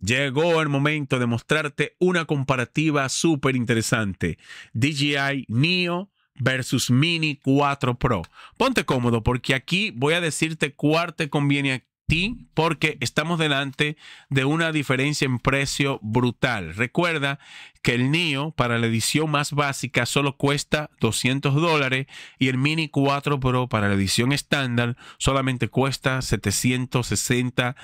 Llegó el momento de mostrarte una comparativa súper interesante. DJI Neo versus Mini 4 Pro. Ponte cómodo porque aquí voy a decirte cuál te conviene a ti porque estamos delante de una diferencia en precio brutal. Recuerda que el Neo para la edición más básica solo cuesta $200 y el Mini 4 Pro para la edición estándar solamente cuesta $760.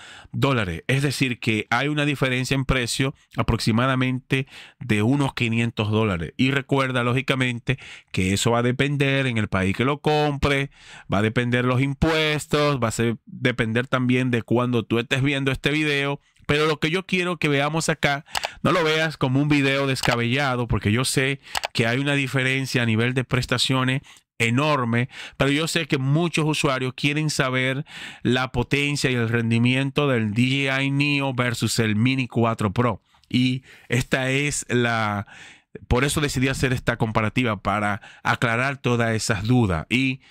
Es decir, que hay una diferencia en precio aproximadamente de unos $500. Y recuerda, lógicamente, que eso va a depender en el país que lo compre, va a depender los impuestos, va a depender también de cuando tú estés viendo este video. Pero lo que yo quiero que veamos acá, no lo veas como un video descabellado, porque yo sé que hay una diferencia a nivel de prestaciones enorme, pero yo sé que muchos usuarios quieren saber la potencia y el rendimiento del DJI Neo versus el Mini 4 Pro. Y esta es por eso decidí hacer esta comparativa, para aclarar todas esas dudas. Y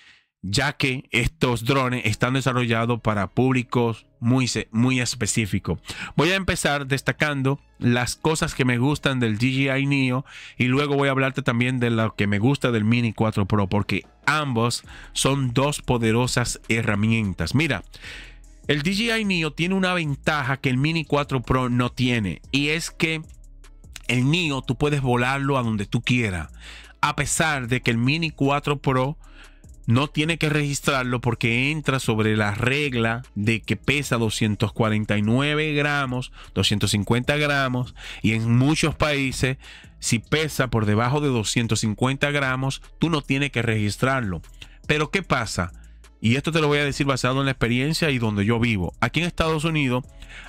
ya que estos drones están desarrollados para públicos muy específicos. Voy a empezar destacando las cosas que me gustan del DJI Neo y luego voy a hablarte también de lo que me gusta del Mini 4 Pro, porque ambos son dos poderosas herramientas. Mira, el DJI Neo tiene una ventaja que el Mini 4 Pro no tiene, y es que el Neo tú puedes volarlo a donde tú quieras, a pesar de que el Mini 4 Pro no tiene que registrarlo porque entra sobre la regla de que pesa 249 gramos, 250 gramos, y en muchos países, si pesa por debajo de 250 gramos, tú no tienes que registrarlo. Pero ¿qué pasa? Y esto te lo voy a decir basado en la experiencia y donde yo vivo. Aquí en Estados Unidos,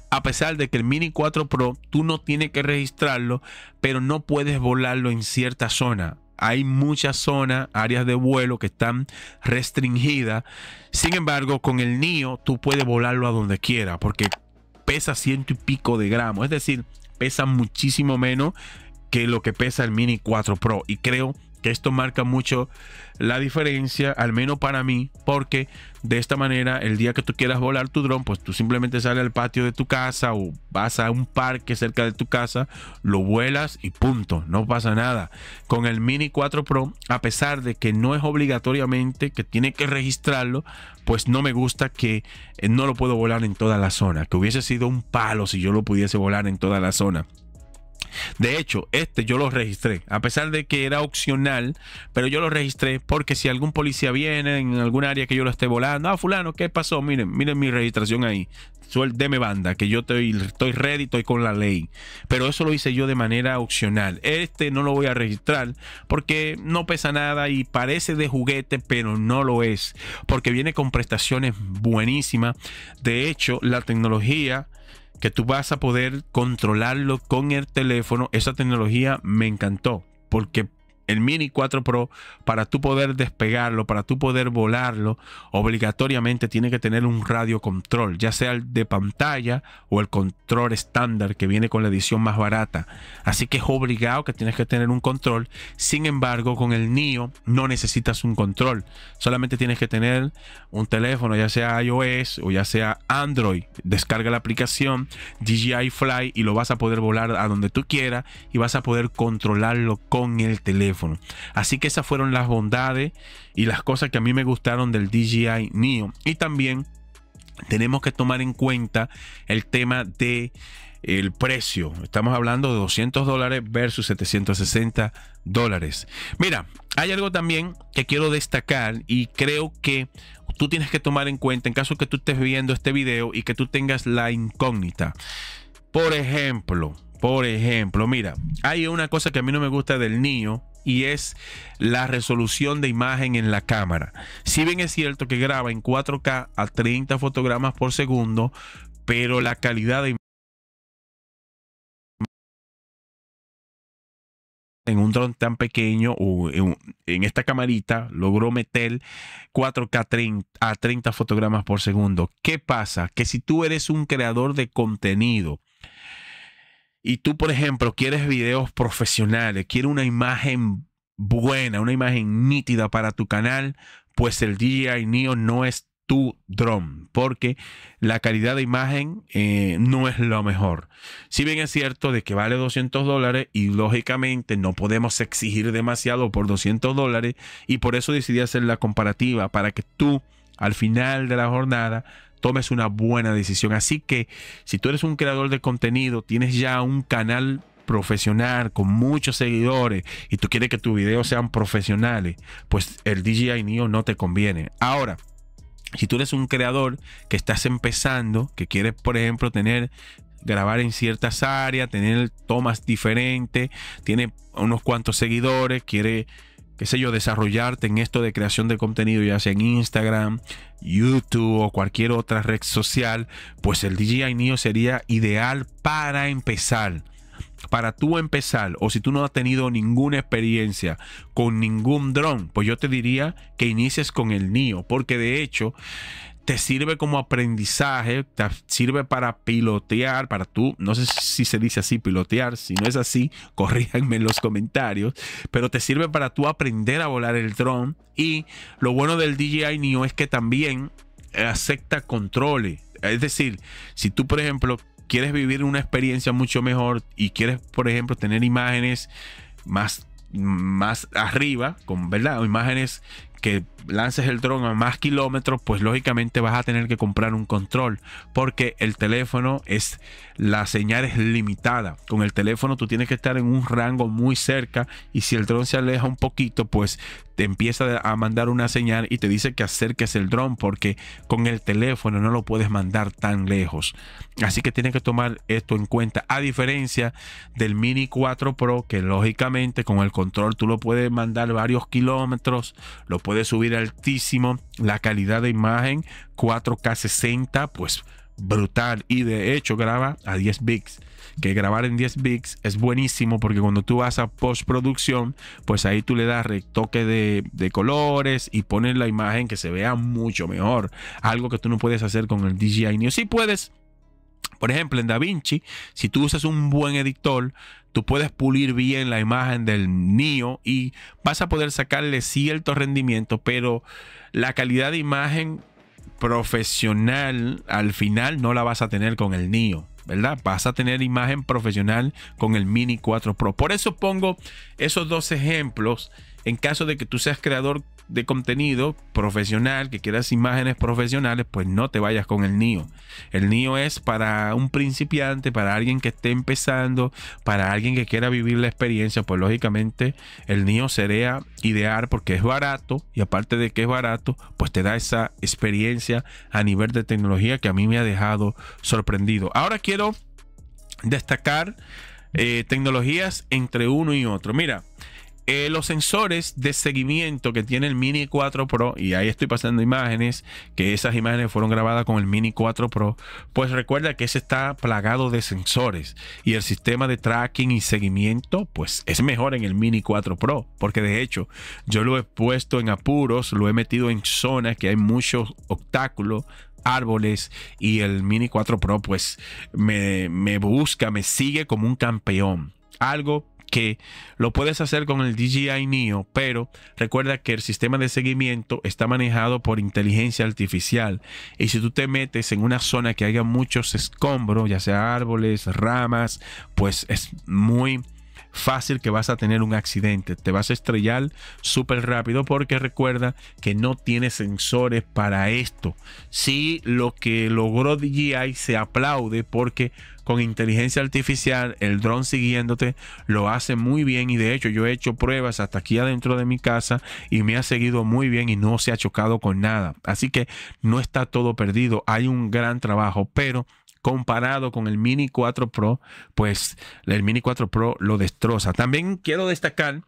a pesar de que el Mini 4 Pro, tú no tienes que registrarlo, pero no puedes volarlo en cierta zona. Hay muchas zonas, áreas de vuelo que están restringidas. Sin embargo, con el Neo tú puedes volarlo a donde quieras porque pesa 100 y pico de gramos. Es decir, pesa muchísimo menos que lo que pesa el Mini 4 Pro. Y creo que esto marca mucho la diferencia, al menos para mí, porque de esta manera, el día que tú quieras volar tu dron, pues tú simplemente sales al patio de tu casa o vas a un parque cerca de tu casa, lo vuelas y punto, no pasa nada. Con el Mini 4 Pro, a pesar de que no es obligatoriamente que tiene que registrarlo, pues no me gusta que no lo puedo volar en toda la zona, que hubiese sido un palo si yo lo pudiese volar en toda la zona. De hecho, yo lo registré, a pesar de que era opcional, pero yo lo registré porque si algún policía viene en algún área que yo lo esté volando, fulano, ¿qué pasó? Miren mi registración ahí. Deme banda, que yo estoy ready, estoy con la ley. Pero eso lo hice yo de manera opcional. No lo voy a registrar porque no pesa nada y parece de juguete, pero no lo es, porque viene con prestaciones buenísimas. De hecho, la tecnología que tú vas a poder controlarlo con el teléfono, esa tecnología me encantó, porque el Mini 4 Pro, para tú poder despegarlo, para tú poder volarlo, obligatoriamente tiene que tener un radio control, ya sea el de pantalla o el control estándar que viene con la edición más barata. Así que es obligado que tienes que tener un control. Sin embargo, con el Neo no necesitas un control, solamente tienes que tener un teléfono, ya sea iOS o ya sea Android. Descarga la aplicación DJI Fly y lo vas a poder volar a donde tú quieras y vas a poder controlarlo con el teléfono. Así que esas fueron las bondades y las cosas que a mí me gustaron del DJI Neo. Y también tenemos que tomar en cuenta el tema de el precio. Estamos hablando de $200 versus $760. Mira, hay algo también que quiero destacar y creo que tú tienes que tomar en cuenta en caso que tú estés viendo este video y que tú tengas la incógnita. Por ejemplo, mira, hay una cosa que a mí no me gusta del Neo y es la resolución de imagen en la cámara. Si bien es cierto que graba en 4K a 30 fotogramas por segundo, pero la calidad de en un dron tan pequeño o en esta camarita logró meter 4K a 30 fotogramas por segundo. ¿Qué pasa? Que si tú eres un creador de contenido y tú, por ejemplo, quieres videos profesionales, quieres una imagen buena, una imagen nítida para tu canal, pues el DJI Neo no es tu dron, porque la calidad de imagen no es lo mejor. Si bien es cierto de que vale $200 y lógicamente no podemos exigir demasiado por $200, y por eso decidí hacer la comparativa para que tú al final de la jornada tomes una buena decisión. Así que si tú eres un creador de contenido, tienes ya un canal profesional con muchos seguidores y tú quieres que tus videos sean profesionales, pues el DJI Neo no te conviene. Ahora, si tú eres un creador que estás empezando, que quieres, por ejemplo, grabar en ciertas áreas, tener tomas diferentes, tiene unos cuantos seguidores, quiere, qué sé yo, desarrollarte en esto de creación de contenido, ya sea en Instagram, YouTube o cualquier otra red social, pues el DJI Neo sería ideal para empezar. Para tú empezar, o si tú no has tenido ninguna experiencia con ningún dron, pues yo te diría que inicies con el Neo, porque de hecho te sirve como aprendizaje, te sirve para pilotear, para tú, no sé si se dice así, pilotear, si no es así, corríjanme en los comentarios, pero te sirve para tú aprender a volar el dron. Y lo bueno del DJI Neo es que también acepta controles, es decir, si tú, por ejemplo, quieres vivir una experiencia mucho mejor y quieres, por ejemplo, tener imágenes más arriba, ¿verdad? O imágenes que lances el dron a más kilómetros, pues lógicamente vas a tener que comprar un control, porque el teléfono la señal es limitada. Con el teléfono tú tienes que estar en un rango muy cerca, y si el dron se aleja un poquito, pues te empieza a mandar una señal y te dice que acerques el dron, porque con el teléfono no lo puedes mandar tan lejos. Así que tienes que tomar esto en cuenta, a diferencia del Mini 4 Pro, que lógicamente con el control tú lo puedes mandar varios kilómetros, lo puedes subir altísimo, la calidad de imagen 4K 60, pues brutal, y de hecho graba a 10 bits, que grabar en 10 bits es buenísimo, porque cuando tú vas a postproducción, pues ahí tú le das retoque de colores y pones la imagen que se vea mucho mejor, algo que tú no puedes hacer con el DJI Neo. Sí puedes, por ejemplo, en DaVinci, si tú usas un buen editor, tú puedes pulir bien la imagen del Neo y vas a poder sacarle cierto rendimiento, pero la calidad de imagen profesional al final no la vas a tener con el Neo, ¿verdad? Vas a tener imagen profesional con el Mini 4 Pro. Por eso pongo esos dos ejemplos en caso de que tú seas creador de contenido profesional, que quieras imágenes profesionales, pues no te vayas con el Neo. El Neo es para un principiante, para alguien que esté empezando, para alguien que quiera vivir la experiencia. Pues lógicamente el Neo sería ideal porque es barato, y aparte de que es barato, pues te da esa experiencia a nivel de tecnología que a mí me ha dejado sorprendido. Ahora quiero destacar tecnologías entre uno y otro. Mira, los sensores de seguimiento que tiene el Mini 4 Pro, y ahí estoy pasando imágenes, que esas imágenes fueron grabadas con el Mini 4 Pro, pues recuerda que ese está plagado de sensores, y el sistema de tracking y seguimiento pues es mejor en el Mini 4 Pro, porque de hecho yo lo he puesto en apuros, lo he metido en zonas que hay muchos obstáculos, árboles, y el Mini 4 Pro pues me busca, me sigue como un campeón. Algo que lo puedes hacer con el DJI Neo, pero recuerda que el sistema de seguimiento está manejado por inteligencia artificial, y si tú te metes en una zona que haya muchos escombros, ya sea árboles, ramas, pues es muy fácil que vas a tener un accidente, te vas a estrellar súper rápido, porque recuerda que no tiene sensores para esto. Sí, lo que logró DJI se aplaude, porque con inteligencia artificial el dron siguiéndote lo hace muy bien, y de hecho yo he hecho pruebas hasta aquí adentro de mi casa y me ha seguido muy bien y no se ha chocado con nada. Así que no está todo perdido, hay un gran trabajo, pero comparado con el Mini 4 Pro, pues el Mini 4 Pro lo destroza. También quiero destacar,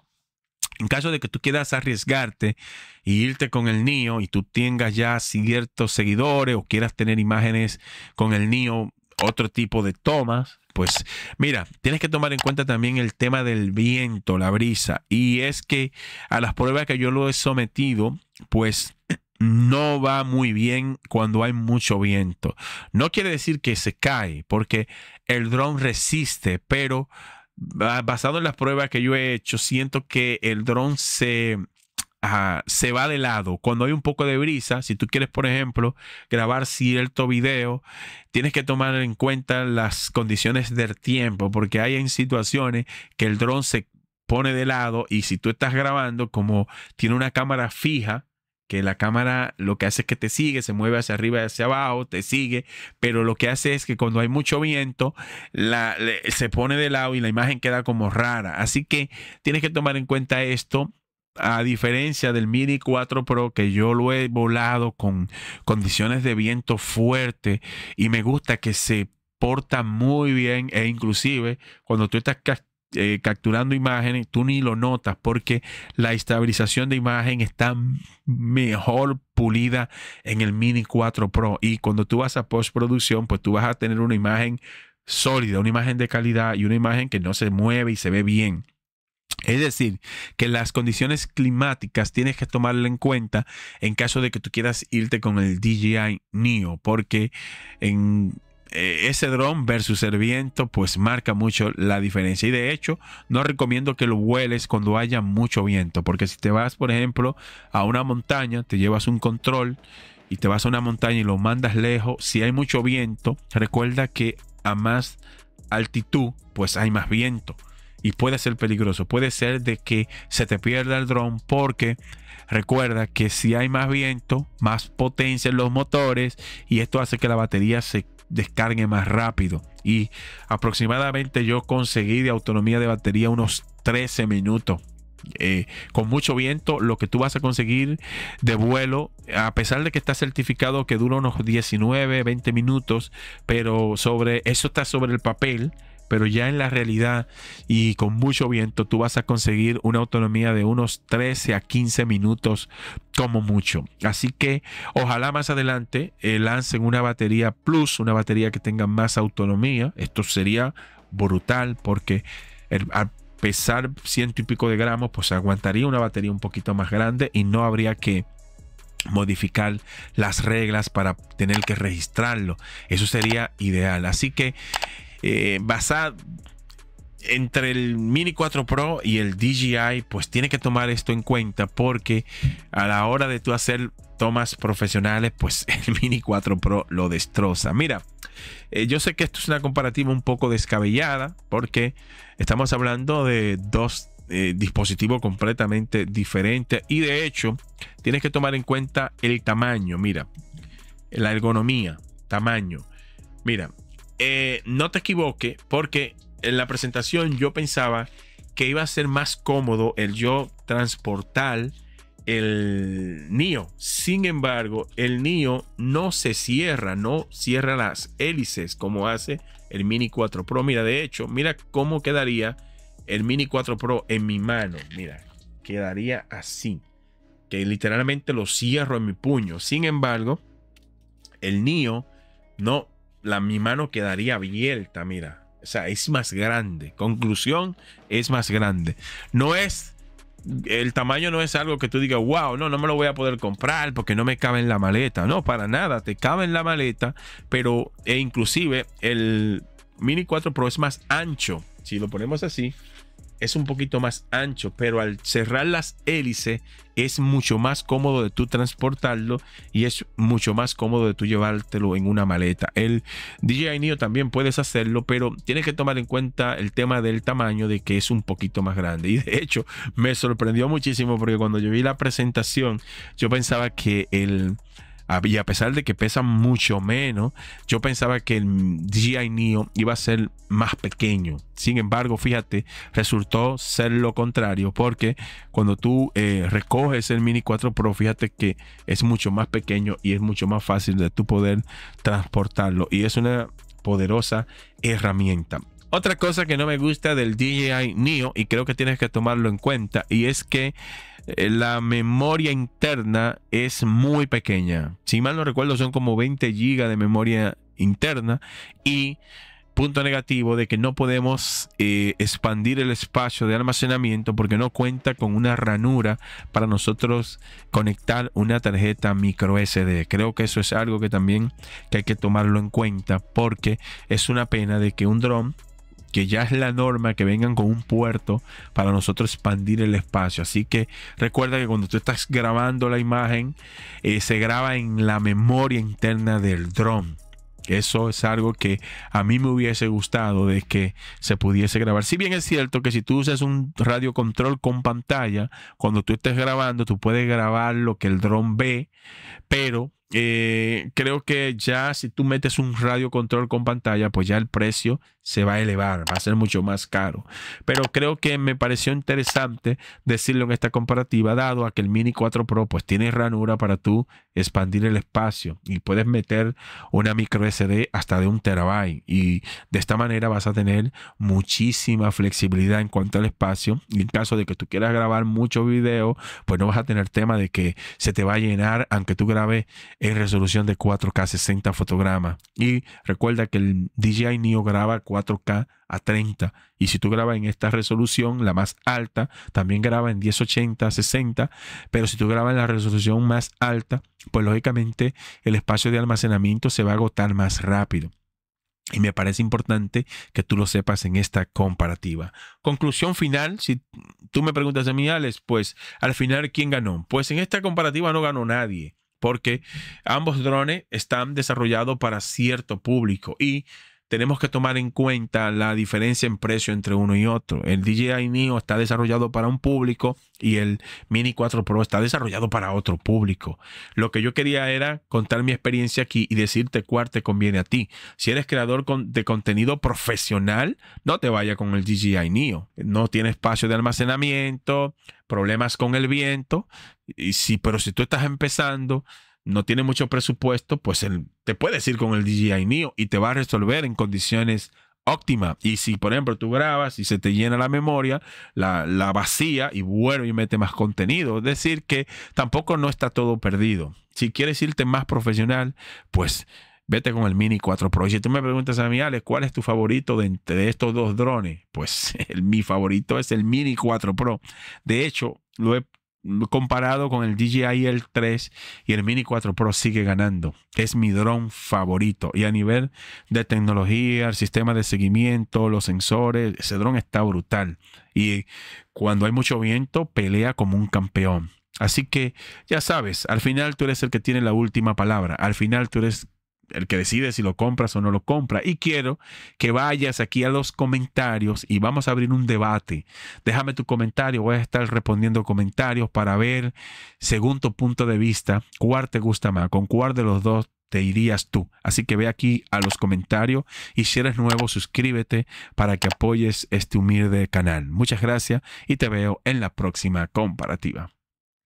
en caso de que tú quieras arriesgarte e irte con el Neo y tú tengas ya ciertos seguidores, o quieras tener imágenes con el Neo, otro tipo de tomas, pues mira, tienes que tomar en cuenta también el tema del viento, la brisa. Y es que a las pruebas que yo lo he sometido, pues no va muy bien cuando hay mucho viento. No quiere decir que se cae, porque el dron resiste, pero basado en las pruebas que yo he hecho, siento que el dron se se va de lado. Cuando hay un poco de brisa, si tú quieres, por ejemplo, grabar cierto video, tienes que tomar en cuenta las condiciones del tiempo, porque hay en situaciones que el dron se pone de lado y si tú estás grabando, como tiene una cámara fija, que la cámara lo que hace es que te sigue, se mueve hacia arriba y hacia abajo, te sigue, pero lo que hace es que cuando hay mucho viento, se pone de lado y la imagen queda como rara. Así que tienes que tomar en cuenta esto. A diferencia del Mini 4 Pro, que yo lo he volado con condiciones de viento fuerte y me gusta que se porta muy bien, e inclusive cuando tú estás capturando imágenes, tú ni lo notas porque la estabilización de imagen está mejor pulida en el Mini 4 Pro, y cuando tú vas a postproducción, pues tú vas a tener una imagen sólida, una imagen de calidad y una imagen que no se mueve y se ve bien. Es decir, que las condiciones climáticas tienes que tomarla en cuenta en caso de que tú quieras irte con el DJI Neo, porque en ese dron versus el viento pues marca mucho la diferencia, y de hecho no recomiendo que lo vueles cuando haya mucho viento, porque si te vas, por ejemplo, a una montaña, te llevas un control y te vas a una montaña y lo mandas lejos, si hay mucho viento, recuerda que a más altitud pues hay más viento y puede ser peligroso, puede ser de que se te pierda el dron, porque recuerda que si hay más viento, más potencia en los motores, y esto hace que la batería se descargue más rápido, y aproximadamente yo conseguí de autonomía de batería unos 13 minutos. Con mucho viento, lo que tú vas a conseguir de vuelo, a pesar de que está certificado que dura unos 19, 20 minutos, pero sobre eso está sobre el papel, pero ya en la realidad y con mucho viento tú vas a conseguir una autonomía de unos 13 a 15 minutos como mucho. Así que ojalá más adelante lancen una batería Plus, una batería que tenga más autonomía. Esto sería brutal, porque al pesar 100 y pico de gramos, pues aguantaría una batería un poquito más grande y no habría que modificar las reglas para tener que registrarlo. Eso sería ideal. Así que basado entre el Mini 4 Pro y el DJI, pues tiene que tomar esto en cuenta, porque a la hora de tú hacer tomas profesionales, pues el Mini 4 Pro lo destroza. Mira, yo sé que esto es una comparativa un poco descabellada, porque estamos hablando de dos dispositivos completamente diferentes, y de hecho tienes que tomar en cuenta el tamaño. Mira, la ergonomía, tamaño. Mira, no te equivoques, porque en la presentación yo pensaba que iba a ser más cómodo el yo transportar el Neo. Sin embargo, el Neo no cierra las hélices como hace el Mini 4 Pro. Mira, de hecho, mira cómo quedaría el Mini 4 Pro en mi mano. Mira, quedaría así, que literalmente lo cierro en mi puño. Sin embargo, el Neo no, mi mano quedaría abierta, mira. O sea, es más grande. Conclusión, es más grande. No es, el tamaño no es algo que tú digas, wow, no me lo voy a poder comprar porque no me cabe en la maleta. No, para nada, te cabe en la maleta, pero inclusive el Mini 4 Pro es más ancho. Si lo ponemos así, es un poquito más ancho, pero al cerrar las hélices es mucho más cómodo de tú transportarlo, y es mucho más cómodo de tú llevártelo en una maleta. El DJI Neo también puedes hacerlo, pero tienes que tomar en cuenta el tema del tamaño, de que es un poquito más grande. Y de hecho me sorprendió muchísimo, porque cuando yo vi la presentación, yo pensaba que y a pesar de que pesa mucho menos, yo pensaba que el DJI Neo iba a ser más pequeño. Sin embargo, fíjate, resultó ser lo contrario, porque cuando tú recoges el Mini 4 Pro, fíjate que es mucho más pequeño y es mucho más fácil de tú poder transportarlo. Y es una poderosa herramienta. Otra cosa que no me gusta del DJI Neo, y creo que tienes que tomarlo en cuenta, y es que la memoria interna es muy pequeña. Si mal no recuerdo, son como 20 GB de memoria interna. Y punto negativo de que no podemos expandir el espacio de almacenamiento, porque no cuenta con una ranura para nosotros conectar una tarjeta micro SD. Creo que eso es algo que también hay que tomarlo en cuenta, porque es una pena de que un dron que ya es la norma que vengan con un puerto para nosotros expandir el espacio. Así que recuerda que cuando tú estás grabando la imagen, se graba en la memoria interna del dron. Eso es algo que a mí me hubiese gustado de que se pudiese grabar. Si bien es cierto que si tú usas un radio control con pantalla, cuando tú estés grabando, tú puedes grabar lo que el dron ve, pero creo que ya si tú metes un radio control con pantalla, pues ya el precio se va a elevar, va a ser mucho más caro. Pero creo que me pareció interesante decirlo en esta comparativa, dado a que el Mini 4 Pro pues tiene ranura para tú expandir el espacio y puedes meter una micro SD hasta de 1 terabyte, y de esta manera vas a tener muchísima flexibilidad en cuanto al espacio, y en caso de que tú quieras grabar mucho video, pues no vas a tener tema de que se te va a llenar aunque tú grabes en resolución de 4K 60 fotogramas. Y recuerda que el DJI Neo graba 4K a 30, y si tú grabas en esta resolución, la más alta, también graba en 1080 60, pero si tú grabas en la resolución más alta, pues lógicamente el espacio de almacenamiento se va a agotar más rápido. Y me parece importante que tú lo sepas en esta comparativa. Conclusión final, si tú me preguntas a mí, Alex, pues al final, ¿quién ganó? Pues en esta comparativa no ganó nadie, porque ambos drones están desarrollados para cierto público y tenemos que tomar en cuenta la diferencia en precio entre uno y otro. El DJI Neo está desarrollado para un público y el Mini 4 Pro está desarrollado para otro público. Lo que yo quería era contar mi experiencia aquí y decirte cuál te conviene a ti. Si eres creador de contenido profesional, no te vayas con el DJI Neo. No tiene espacio de almacenamiento, problemas con el viento. Pero si tú estás empezando, no tiene mucho presupuesto, pues te puedes ir con el DJI Neo y te va a resolver en condiciones óptimas. Y si, por ejemplo, tú grabas y se te llena la memoria, la vacía y vuelve y mete más contenido. Es decir, que tampoco no está todo perdido. Si quieres irte más profesional, pues vete con el Mini 4 Pro. Y si tú me preguntas a mí, Alex, ¿cuál es tu favorito de entre estos dos drones? Pues mi favorito es el Mini 4 Pro. De hecho, lo he comparado con el DJI L3 y el Mini 4 Pro sigue ganando. Es mi dron favorito. Y a nivel de tecnología, el sistema de seguimiento, los sensores, ese dron está brutal. Y cuando hay mucho viento, pelea como un campeón. Así que ya sabes, al final tú eres el que tiene la última palabra. Al final tú eres el que decide si lo compras o no lo compras. Y quiero que vayas aquí a los comentarios y vamos a abrir un debate. Déjame tu comentario. Voy a estar respondiendo comentarios para ver, según tu punto de vista, cuál te gusta más, con cuál de los dos te irías tú. Así que ve aquí a los comentarios y si eres nuevo, suscríbete para que apoyes este humilde canal. Muchas gracias y te veo en la próxima comparativa.